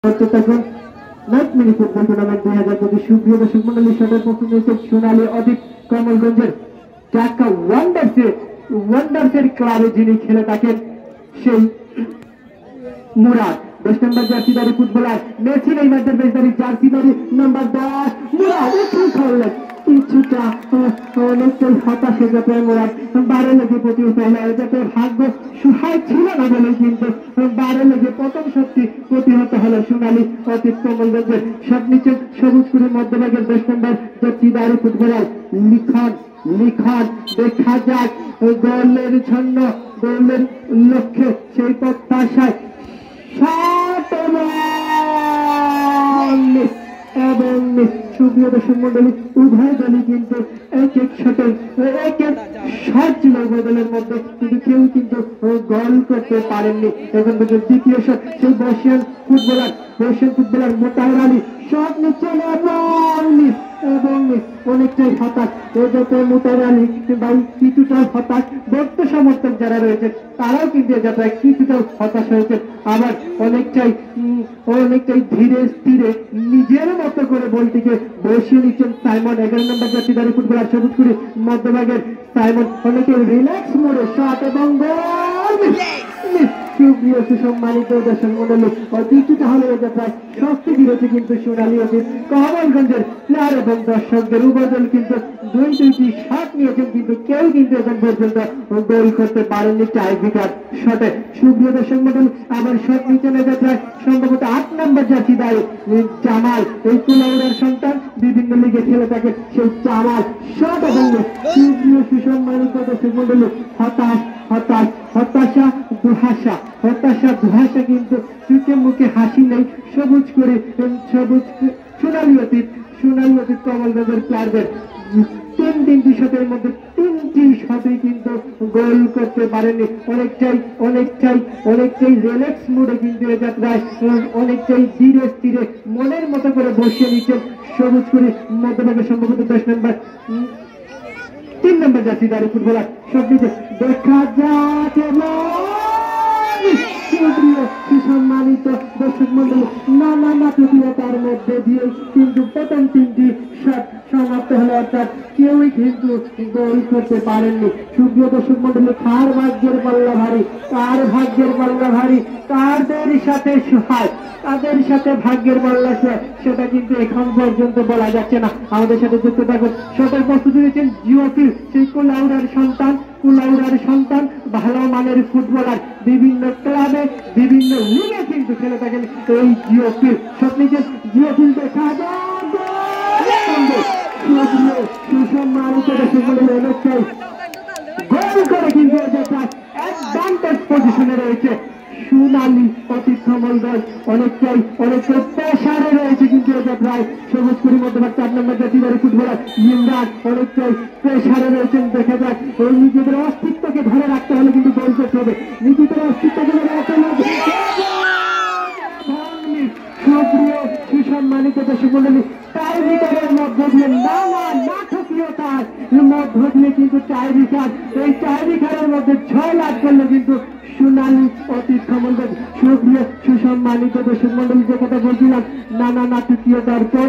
তখন night mini football tournament 2025 সুপ্রিয় দর্শক মন্ডলী সদর প্রথম সোনালী অদিত কমলগঞ্জের ঢাকা ওয়ান্ডার্সের ক্লাবে যিনি খেলে থাকেন সেই মুরাদ 10 নম্বর জার্সিধারী ফুটবলার মেসি নেইমারদের বেশধারী জার্সিধারী নাম্বার 10 মুরাদ একটু খেললেন কিছুটা অনেকটাই হতাশ হয়ে যাবে মুরাদ বারে লেগে প্রতিহত হলো যাতে ভাগ্য সহায় ছিল না বলে কিন্তু বারে লেগে প্রথম শক্তি প্রতিহত হলো সোনালী অতীত কমলগঞ্জের সব নিচে সবুজ করে মধ্যভাগের 10 নম্বর জার্সিধারী ফুটবলার লিখন দেখা যাক গোলের জন্য গোলের লক্ষ্যে সেই প্রত্যাশায় এবং সুপ্রিয় দর্শক মন্ডলী উভয় দলই কিন্তু এক শট ছিল উভয় দলের মধ্যে কিন্তু কেউ কিন্তু গোল করতে পারেননি। এখন পর্যন্ত দ্বিতীয় শট সেই বর্ষিয়ান ফুটবলার মোতাহার আলী শট নিচ্ছেন এবং অনেকটাই হতাশ যাতে মোতাহার আলী বা কিছুটা হতাশ ভক্ত সমর্থক যারা রয়েছে তারাও কিন্তু যাতে কিছুটা হতাশ হয়েছে। আবার অনেকটাই ধীরে স্থিরে নিজের মতো করে বলটিকে বসিয়ে নিচ্ছেন সাইমন 11 নম্বর জার্সিধারী ফুটবলার সবুজ করে মধ্যভাগের সাইমন অনেকে রিল্যাক্স মোডে শট এবং গোল। সুপ্রিয় সুসম্মানিত দর্শক মন্ডলী কিছুটা হলে প্রায় স্বস্তি দিয়েছে কিন্তু সোনালী অতীত কমলগঞ্জের প্লেয়ার এবং দর্শকদের উভয় দল কিন্তু দুইটি শট নিয়েছেন কিন্তু কেউ কিন্তু এখন পর্যন্ত গোল করতে পারেননি টাই ব্রেকার শটে। সুপ্রিয় দর্শক মন্ডলী আবার শট নিচে নেবে প্রায় সম্ভবত 8 নম্বর জার্সিধারী জামাল এই কুলাউড়ার সন্তান বিভিন্ন লিগে খেলে থাকে সেই জামাল শট এবং সুপ্রিয় সুসম্মানিত দর্শক মন্ডলী হতাশা দুহাসা কিন্তু চোখে মুখে হাসি নেই সবুজ সোনালী অতীত কমলগঞ্জের প্লেয়ারদের তিনটি শটের মধ্যে 3টি শটে কিন্তু গোল করতে পারেনি। অনেকটাই রিল্যাক্স মুডে কিন্তু এটা প্রায় অনেকটাই ধীরে স্থিরে মনের মতো করে বসিয়ে নিচ্ছেন সবুজ করে মধ্যভাগে সম্ভবত 3 নম্বর জার্সিধারী ফুটবলার সব দিকে দেখা যাচ্ছে সম্মানিত দর্শক মন্ডলী নানা প্রতিহতার মধ্যে দিয়ে কিন্তু প্রথম 3টি শট সমাপ্ত হলো অর্থাৎ কেউই কিন্তু গোল করতে পারেননি। সুপ্রিয় দর্শক মন্ডলী কার ভাগ্যের পাল্লা ভারী কাদের সাথে সহায় তাদের সাথে ভাগ্যের পাল্লা সেটা কিন্তু এখন পর্যন্ত বলা যাচ্ছে না। আমাদের সাথে যুক্ত থাকুন শটের প্রস্তুতি নিয়েছেন জিওফিল সেই কুলাউড়ার সন্তান ভালো মানের ফুটবলার বিভিন্ন ক্লাবে বিভিন্ন লিগে কিন্তু খেলে থাকেন এই জিওফিল শট নিয়েছেন জিওফিল দেখা গোল করে কিন্তু অ্যাডভান্টেজ পজিশনে রয়েছে সোনালী অতীত কমলগঞ্জ অনেকটাই প্রেসারে রয়েছে কিন্তু এটা প্রায় সবুজ করি মধ্যভাগ 4 নম্বর জার্সিধারী ফুটবলার ইমরান অনেকটাই প্রেসারে রয়েছেন। দেখা যাক ওই নিজেদের অস্তিত্বকে ধরে রাখতে হলে কিন্তু গোল করতে হবে নিজেদের অস্তিত্বকে ধরে রাখতে হবে। সুপ্রিয় সুসম্মানিত দর্শক মন্ডলী টাই ব্রেকারের মধ্য দিয়ে নাটকীয়তার মধ্য দিয়ে কিন্তু টাই ব্রেকারের মধ্যে 6 লাখ করলে কিন্তু সোনালী অতীত কমলগঞ্জ। সুপ্রিয় সুসম্মানিত দর্শক মন্ডলী যে কথা বলছিলাম নাটকীয়তার পর